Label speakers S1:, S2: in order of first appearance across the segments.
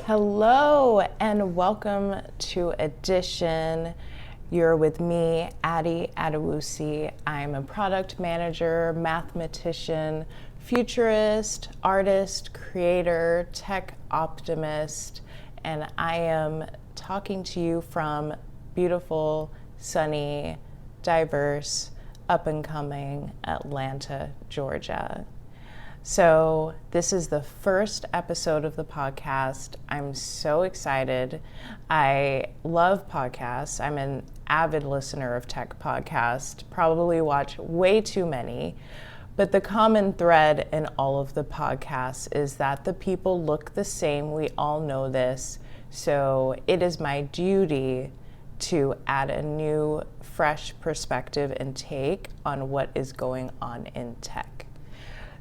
S1: Hello and welcome to Edition. You're with me, Addy Adewusi. I'm a product manager, mathematician, futurist, artist, creator, tech optimist, and I am talking to you from beautiful, sunny, diverse, up-and-coming Atlanta, Georgia. So this is the first episode of the podcast. I'm so excited. I love podcasts. I'm an avid listener of tech podcasts, probably watch way too many. But the common thread in all of the podcasts is that the people look the same. We all know this. So it is my duty to add a new, fresh perspective and take on what is going on in tech.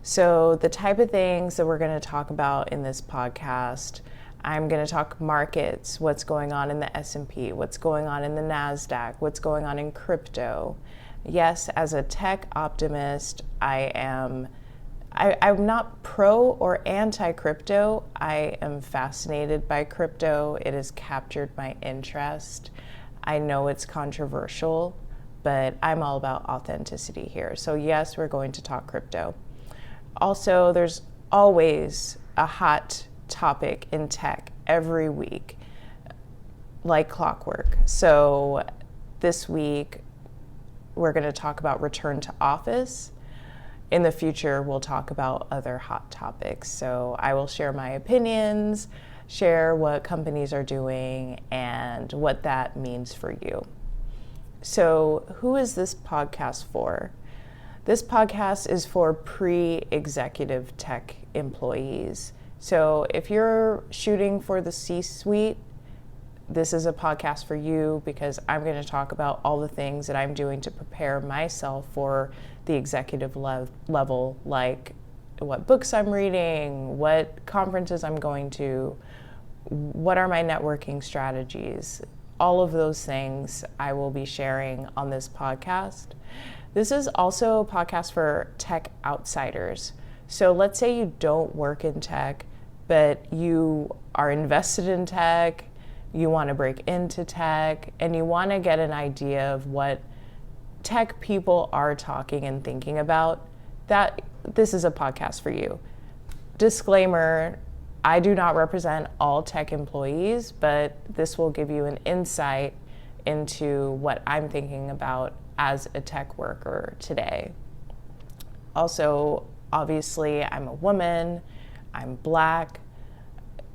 S1: So the type of things that we're going to talk about in this podcast, I'm going to talk markets, what's going on in the S&P, what's going on in the Nasdaq, what's going on in crypto. Yes, as a tech optimist, I'm not pro or anti-crypto. I am fascinated by crypto. It has captured my interest. I know it's controversial, but I'm all about authenticity here. So yes, we're going to talk crypto. Also, there's always a hot topic in tech every week, like clockwork. So this week, we're going to talk about return to office. In the future, we'll talk about other hot topics. So I will share my opinions, share what companies are doing, and what that means for you. So who is this podcast for? This podcast is for pre-executive tech employees. So if you're shooting for the C-suite, this is a podcast for you because I'm going to talk about all the things that I'm doing to prepare myself for the executive level, like what books I'm reading, what conferences I'm going to, what are my networking strategies. All of those things I will be sharing on this podcast. This is also a podcast for tech outsiders. So let's say you don't work in tech, but you are invested in tech, you want to break into tech, and you want to get an idea of what tech people are talking and thinking about. This is a podcast for you. Disclaimer, I do not represent all tech employees, but this will give you an insight into what I'm thinking about as a tech worker today. Also, obviously, I'm a woman, I'm Black.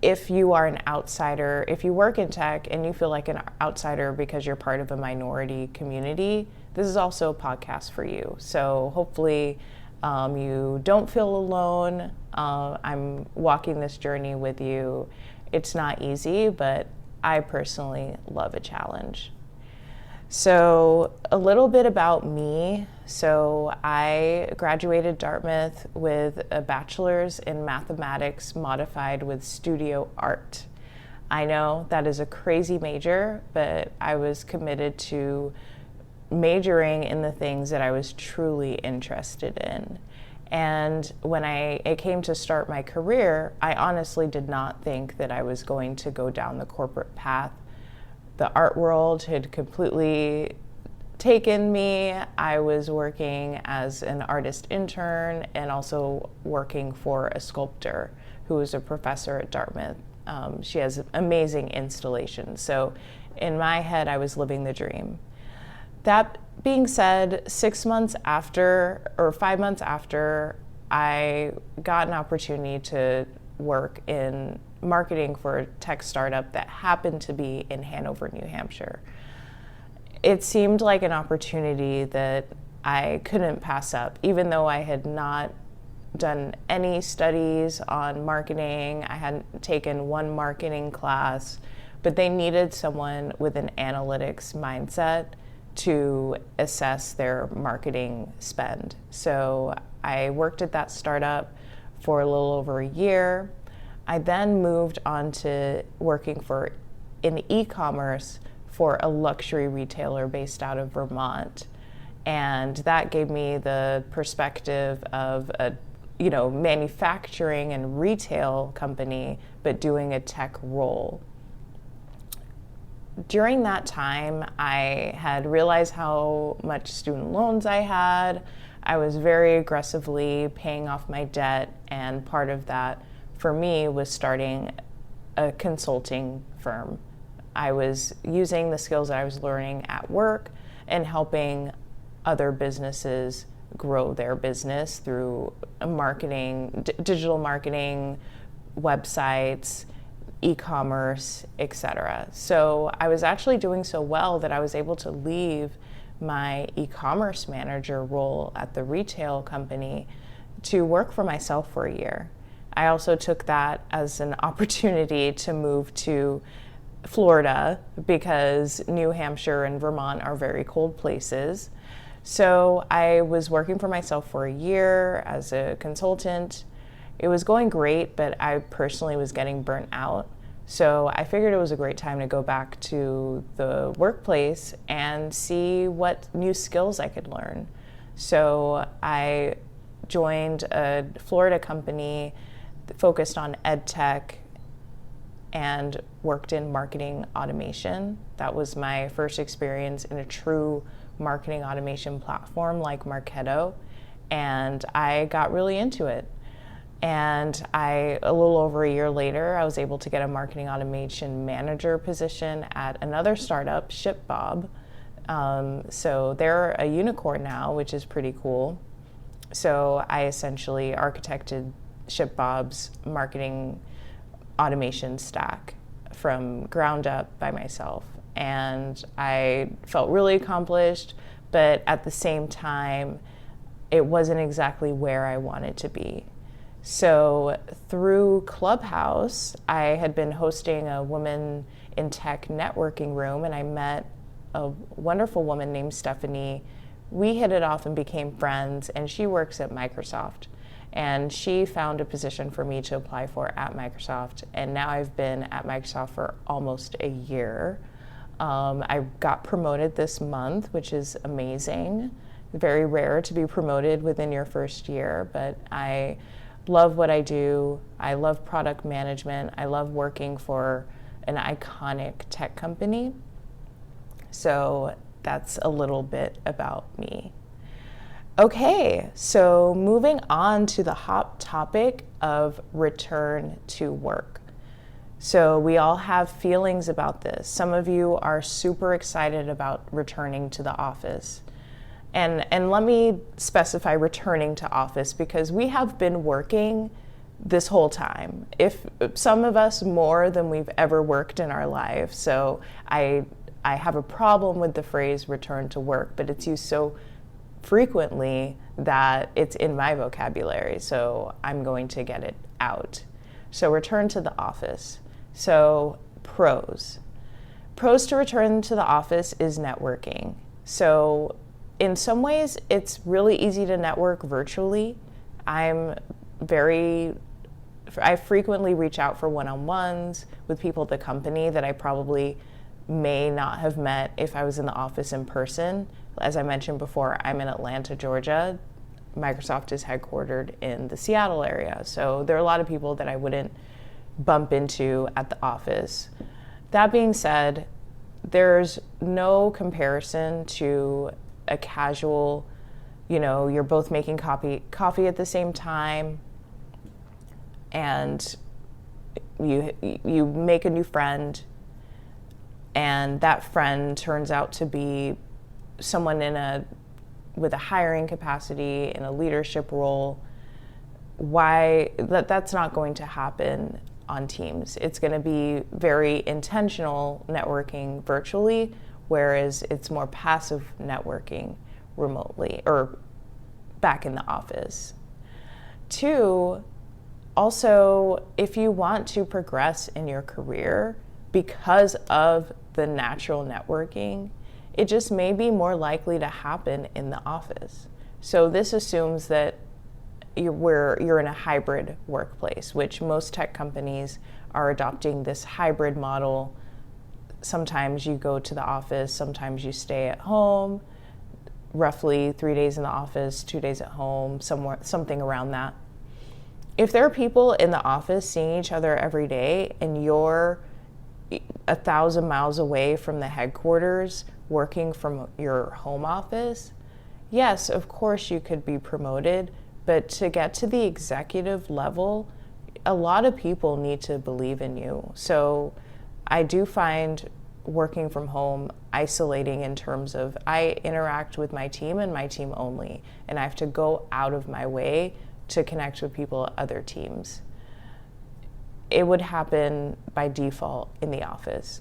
S1: If you are an outsider, if you work in tech and you feel like an outsider because you're part of a minority community, this is also a podcast for you. So hopefully you don't feel alone. I'm walking this journey with you. It's not easy, but I personally love a challenge. So a little bit about me. So I graduated Dartmouth with a bachelor's in mathematics modified with studio art. I know that is a crazy major, but I was committed to majoring in the things that I was truly interested in. And when it came to start my career, I honestly did not think that I was going to go down the corporate path. The art world had completely taken me. I was working as an artist intern and also working for a sculptor who was a professor at Dartmouth. She has amazing installations. So in my head, I was living the dream. That being said, 5 months after, I got an opportunity to work in marketing for a tech startup that happened to be in Hanover, New Hampshire. It seemed like an opportunity that I couldn't pass up, even though I had not done any studies on marketing. I hadn't taken one marketing class, but they needed someone with an analytics mindset to assess their marketing spend. So I worked at that startup for a little over a year. I then moved on to working in e-commerce for a luxury retailer based out of Vermont. And that gave me the perspective of a manufacturing and retail company but doing a tech role. During that time, I had realized how much student loans I had. I was very aggressively paying off my debt, and part of that for me was starting a consulting firm. I was using the skills that I was learning at work and helping other businesses grow their business through marketing, digital marketing, websites, e-commerce, etc. So I was actually doing so well that I was able to leave my e-commerce manager role at the retail company to work for myself for a year. I also took that as an opportunity to move to Florida because New Hampshire and Vermont are very cold places. So I was working for myself for a year as a consultant. It was going great, but I personally was getting burnt out. So I figured it was a great time to go back to the workplace and see what new skills I could learn. So I joined a Florida company focused on ed tech and worked in marketing automation. That was my first experience in a true marketing automation platform like Marketo, and I got really into it. And a little over a year later, I was able to get a marketing automation manager position at another startup, ShipBob. So they're a unicorn now, which is pretty cool. So I essentially architected ShipBob's marketing automation stack from ground up by myself. And I felt really accomplished, but at the same time, it wasn't exactly where I wanted to be. So through Clubhouse, I had been hosting a women in tech networking room, and I met a wonderful woman named Stephanie. We hit it off and became friends, and she works at Microsoft. And she found a position for me to apply for at Microsoft, and now I've been at Microsoft for almost a year. I got promoted this month, which is amazing. Very rare to be promoted within your first year, but I love what I do. I love product management. I love working for an iconic tech company. So that's a little bit about me. Okay, so moving on to the hot topic of return to work. So we all have feelings about this. Some of you are super excited about returning to the office. And let me specify returning to office because we have been working this whole time. If some of us more than we've ever worked in our life. So I have a problem with the phrase return to work, but it's used so frequently that it's in my vocabulary. So I'm going to get it out. So return to the office. So pros to return to the office is networking. So in some ways, it's really easy to network virtually. I frequently reach out for one-on-ones with people at the company that I probably may not have met if I was in the office in person. As I mentioned before, I'm in Atlanta, Georgia. Microsoft is headquartered in the Seattle area. So there are a lot of people that I wouldn't bump into at the office. That being said, there's no comparison to a casual, you're both making coffee at the same time, and you make a new friend, and that friend turns out to be someone with a hiring capacity in a leadership role. That's not going to happen on Teams. It's going to be very intentional networking virtually, whereas it's more passive networking remotely or back in the office. 2, also, if you want to progress in your career because of the natural networking, it just may be more likely to happen in the office. So this assumes that you're in a hybrid workplace, which most tech companies are adopting this hybrid model. Sometimes you go to the office, sometimes you stay at home, roughly 3 days in the office, 2 days at home, something around that. if there are people in the office seeing each other every day and you're 1,000 miles away from the headquarters working from your home office, yes, of course you could be promoted, but to get to the executive level, a lot of people need to believe in you. So I do find working from home isolating in terms of I interact with my team and my team only, and I have to go out of my way to connect with people at other teams. It would happen by default in the office.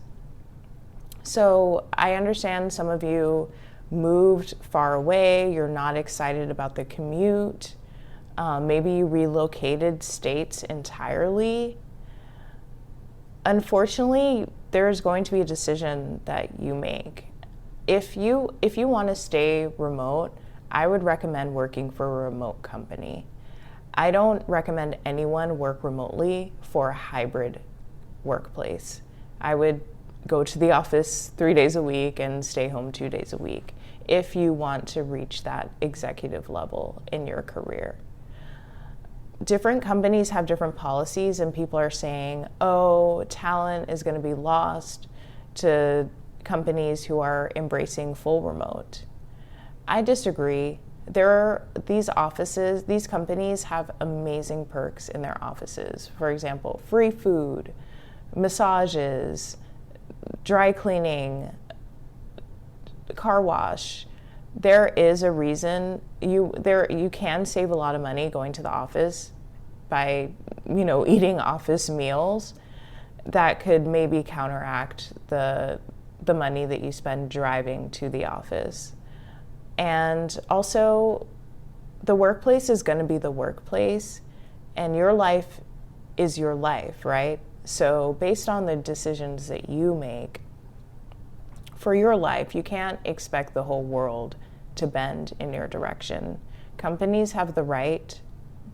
S1: So I understand some of you moved far away, you're not excited about the commute, maybe you relocated states entirely. Unfortunately, there's going to be a decision that you make. If you want to stay remote, I would recommend working for a remote company. I don't recommend anyone work remotely for a hybrid workplace. I would go to the office 3 days a week and stay home 2 days a week if you want to reach that executive level in your career. Different companies have different policies, and people are saying, oh, talent is going to be lost to companies who are embracing full remote. I disagree. These companies have amazing perks in their offices. For example, free food, massages, dry cleaning, car wash. There is a reason you can save a lot of money going to the office by, eating office meals that could maybe counteract the money that you spend driving to the office. And also, the workplace is going to be the workplace, and your life is your life, right? So based on the decisions that you make for your life, you can't expect the whole world to bend in your direction. Companies have the right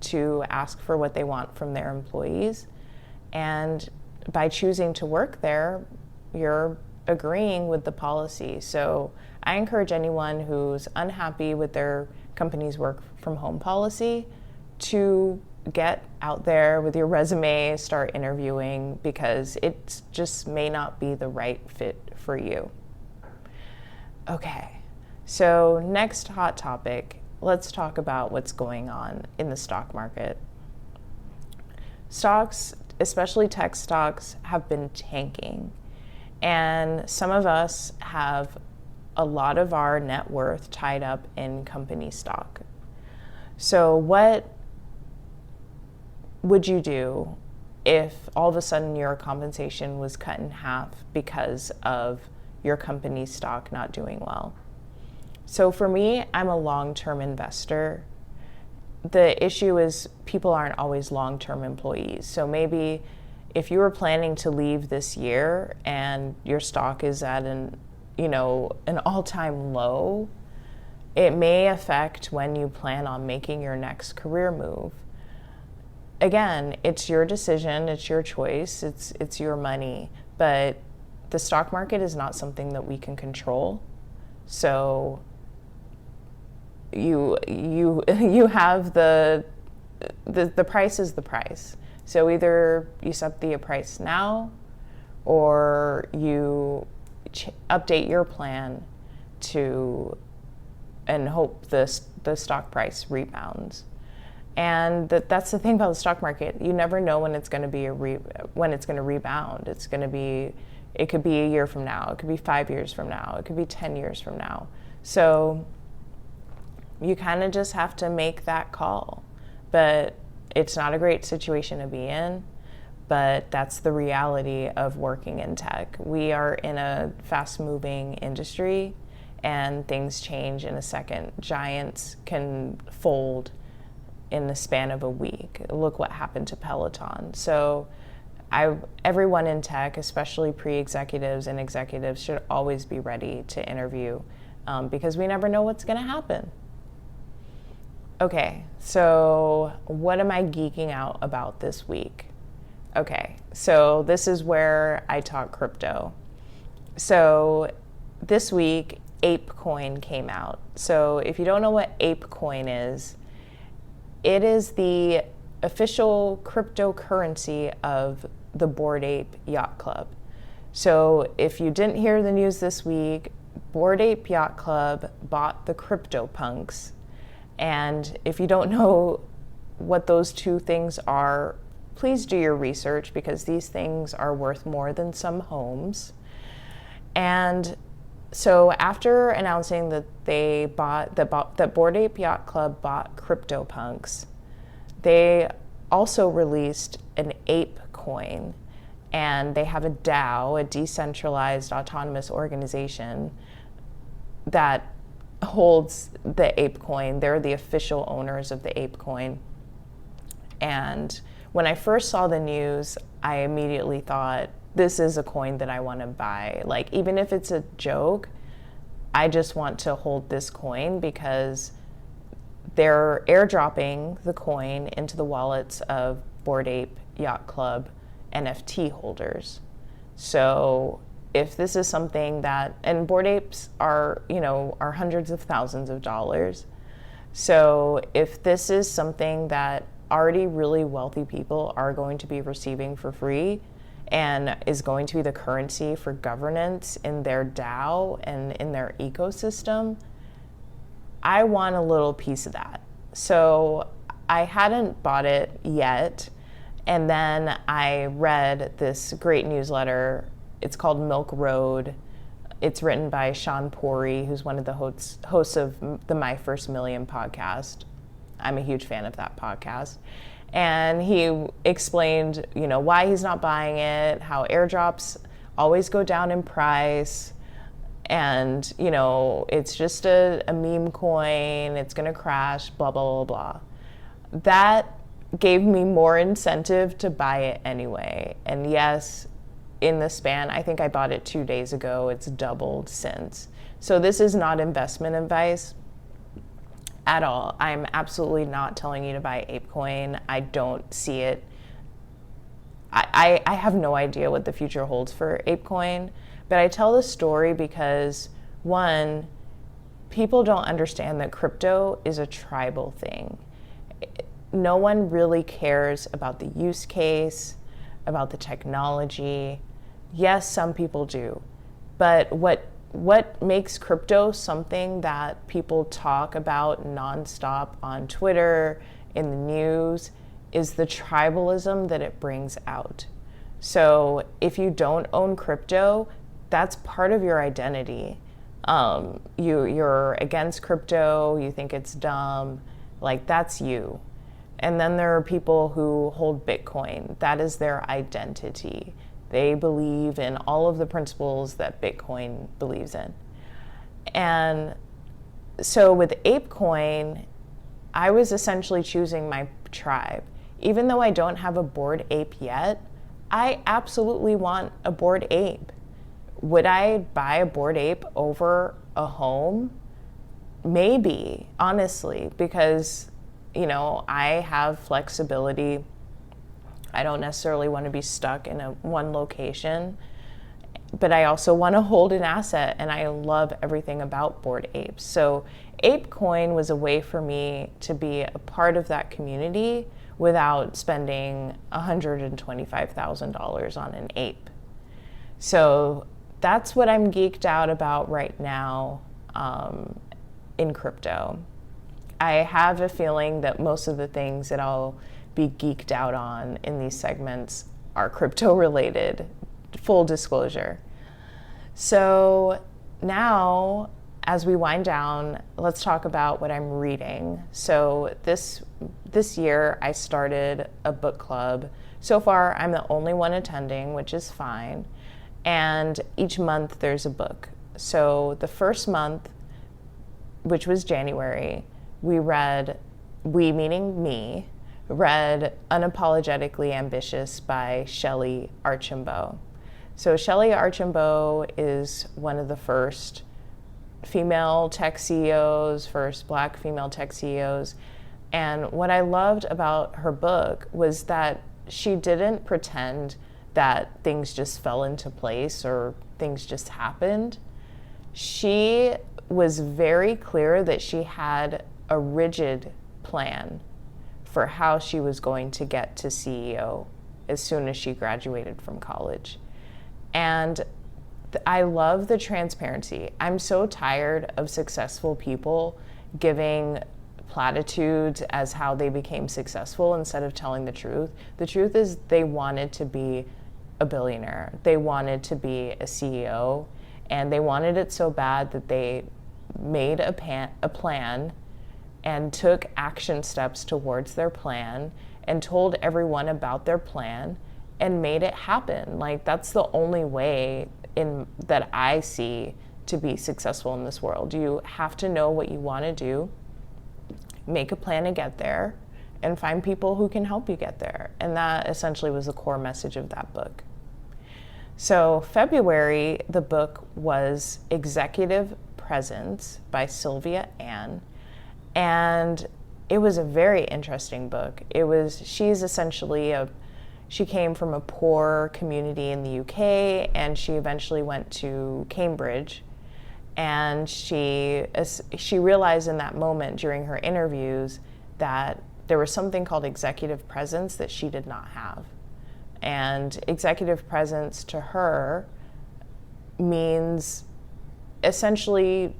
S1: to ask for what they want from their employees, and by choosing to work there, you're agreeing with the policy. So I encourage anyone who's unhappy with their company's work from home policy to get out there with your resume, start interviewing, because it just may not be the right fit for you. Okay, so next hot topic, let's talk about what's going on in the stock market. Stocks, especially tech stocks, have been tanking. And some of us have a lot of our net worth tied up in company stock. So what would you do if all of a sudden your compensation was cut in half because of your company's stock not doing well? So for me, I'm a long-term investor. The issue is people aren't always long-term employees. So maybe if you were planning to leave this year and your stock is at an all-time low, it may affect when you plan on making your next career move. Again, it's your decision, it's your choice, it's your money, but the stock market is not something that we can control. So you have the price is the price. So either you set the price now, or you update your plan and hope the stock price rebounds. And that's the thing about the stock market. You never know when it's going to rebound. It could be a year from now. It could be 5 years from now. It could be 10 years from now. So you kind of just have to make that call. But it's not a great situation to be in, but that's the reality of working in tech. We are in a fast-moving industry, and things change in a second. Giants can fold in the span of a week. Look what happened to Peloton. So everyone in tech, especially pre-executives and executives, should always be ready to interview because we never know what's going to happen. Okay, so what am I geeking out about this week? Okay, so this is where I talk crypto. So this week, ApeCoin came out. So if you don't know what ApeCoin is, it is the official cryptocurrency of the Bored Ape Yacht Club. So if you didn't hear the news this week, Bored Ape Yacht Club bought the CryptoPunks. And if you don't know what those two things are, please do your research, because these things are worth more than some homes. And so after announcing that that Bored Ape Yacht Club bought CryptoPunks, they also released an ApeCoin, and they have a DAO, a decentralized autonomous organization, that holds the ApeCoin. They're the official owners of the ApeCoin. And when I first saw the news, I immediately thought, this is a coin that I want to buy. Like, even if it's a joke, I just want to hold this coin, because they're airdropping the coin into the wallets of Bored Ape Yacht Club NFT holders. So if this is something that, and Bored Apes are hundreds of thousands of dollars. So if this is something that already really wealthy people are going to be receiving for free, and is going to be the currency for governance in their DAO and in their ecosystem, I want a little piece of that. So I hadn't bought it yet. And then I read this great newsletter. It's called Milk Road. It's written by Sean Pori, who's one of the hosts of the My First Million podcast. I'm a huge fan of that podcast. And he explained, why he's not buying it, how airdrops always go down in price, and, it's just a meme coin, it's going to crash, blah, blah, blah, blah. That gave me more incentive to buy it anyway. And yes, in the span, I think I bought it 2 days ago, it's doubled since. So this is not investment advice at all. I'm absolutely not telling you to buy ApeCoin. I don't see it. I have no idea what the future holds for ApeCoin, but I tell this story because, one, people don't understand that crypto is a tribal thing. No one really cares about the use case, about the technology. Yes, some people do, but what makes crypto something that people talk about nonstop on Twitter, in the news, is the tribalism that it brings out. So if you don't own crypto, that's part of your identity. You're against crypto, you think it's dumb, like that's you. And then there are people who hold Bitcoin. That is their identity. They believe in all of the principles that Bitcoin believes in. And so with ApeCoin, I was essentially choosing my tribe. Even though I don't have a Bored Ape yet, I absolutely want a Bored Ape. Would I buy a Bored Ape over a home? Maybe, honestly, because, I have flexibility. I don't necessarily want to be stuck in one location, but I also want to hold an asset, and I love everything about Bored Apes. So ApeCoin was a way for me to be a part of that community without spending $125,000 on an ape. So that's what I'm geeked out about right now in crypto. I have a feeling that most of the things that I'll be geeked out on in these segments are crypto related, full disclosure. So now, as we wind down, let's talk about what I'm reading. So this year I started a book club. So far I'm the only one attending, which is fine. And each month there's a book. So the first month, which was January, we meaning me, read Unapologetically Ambitious by Shellye Archambeau. So Shellye Archambeau is one of the first female tech CEOs, first Black female tech CEOs. And what I loved about her book was that she didn't pretend that things just fell into place or things just happened. She was very clear that she had a rigid plan for how she was going to get to CEO as soon as she graduated from college. And I love the transparency. I'm so tired of successful people giving platitudes as how they became successful instead of telling the truth. The truth is they wanted to be a billionaire. They wanted to be a CEO, and they wanted it so bad that they made a plan and took action steps towards their plan and told everyone about their plan and made it happen. Like, that's the only way that I see to be successful in this world. You have to know what you want to do, make a plan to get there, and find people who can help you get there. And that essentially was the core message of that book. So February, the book was Executive Presence by Sylvia. And it was a very interesting book. She's essentially she came from a poor community in the UK, and she eventually went to Cambridge. And she realized in that moment during her interviews that there was something called executive presence that she did not have. And executive presence to her means essentially,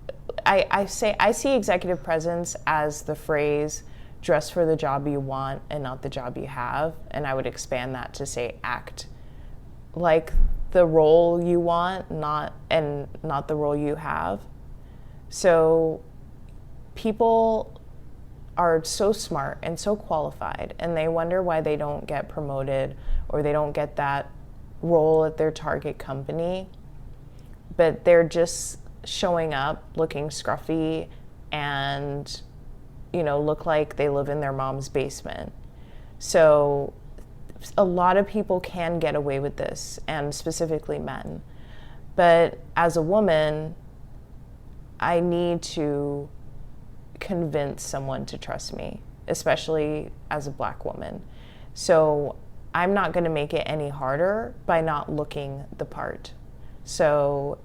S1: I see executive presence as the phrase, dress for the job you want and not the job you have. And I would expand that to say act like the role you want, not the role you have. So people are so smart and so qualified, and they wonder why they don't get promoted or they don't get that role at their target company. But they're just showing up looking scruffy and, look like they live in their mom's basement. So a lot of people can get away with this, and specifically men. But as a woman, I need to convince someone to trust me, especially as a Black woman. So I'm not going to make it any harder by not looking the part. So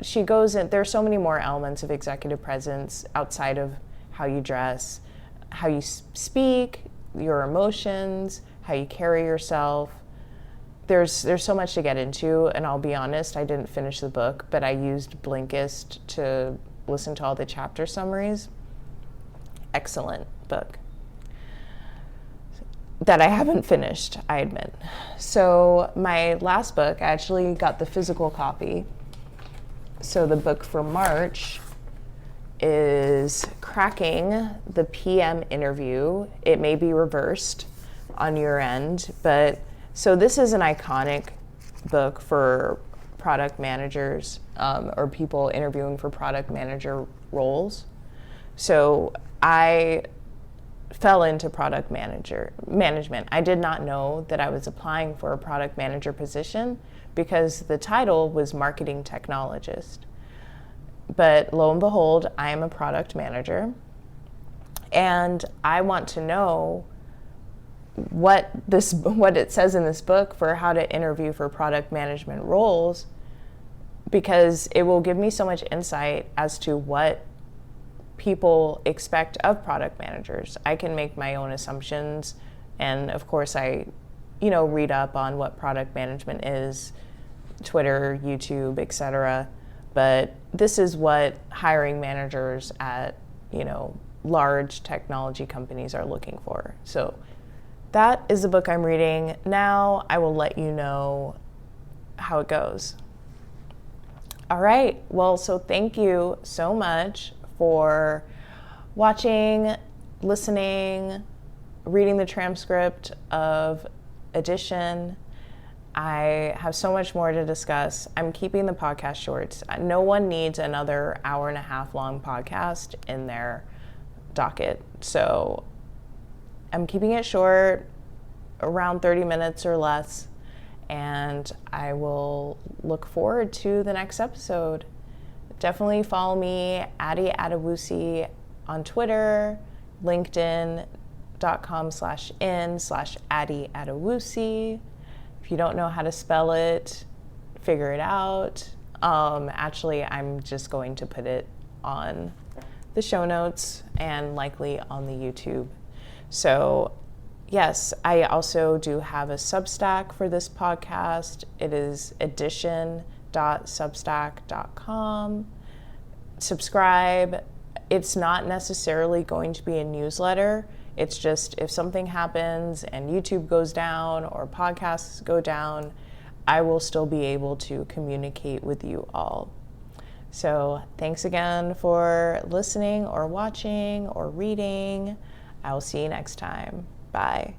S1: she goes in, there's so many more elements of executive presence outside of how you dress, how you speak, your emotions, how you carry yourself. There's so much to get into, and I'll be honest, I didn't finish the book, but I used Blinkist to listen to all the chapter summaries. Excellent book that I haven't finished, I admit. So my last book, I actually got the physical copy. So the book for March is Cracking the PM Interview. It may be reversed on your end, but so this is an iconic book for product managers or people interviewing for product manager roles. So I fell into product management. I did not know that I was applying for a product manager position because the title was marketing technologist. But lo and behold, I am a product manager, and I want to know what it says in this book for how to interview for product management roles, because it will give me so much insight as to what people expect of product managers. I can make my own assumptions, and of course I read up on what product management is, Twitter, YouTube, etc. But this is what hiring managers at large technology companies are looking for. So that is the book I'm reading. Now I will let you know how it goes. All right, well, so thank you so much for watching, listening, reading the transcript of Edition. I have so much more to discuss. I'm keeping the podcast short. No one needs another hour-and-a-half long podcast in their docket. So I'm keeping it short, around 30 minutes or less, and I will look forward to the next episode. Definitely follow me, Addy Adewusi, on Twitter, linkedin.com/in/Addy Adewusi. If you don't know how to spell it, figure it out. Actually, I'm just going to put it on the show notes and likely on the YouTube. So yes, I also do have a Substack for this podcast. It is edition.substack.com. Subscribe. It's not necessarily going to be a newsletter. It's just if something happens and YouTube goes down or podcasts go down, I will still be able to communicate with you all. So thanks again for listening or watching or reading. I will see you next time. Bye.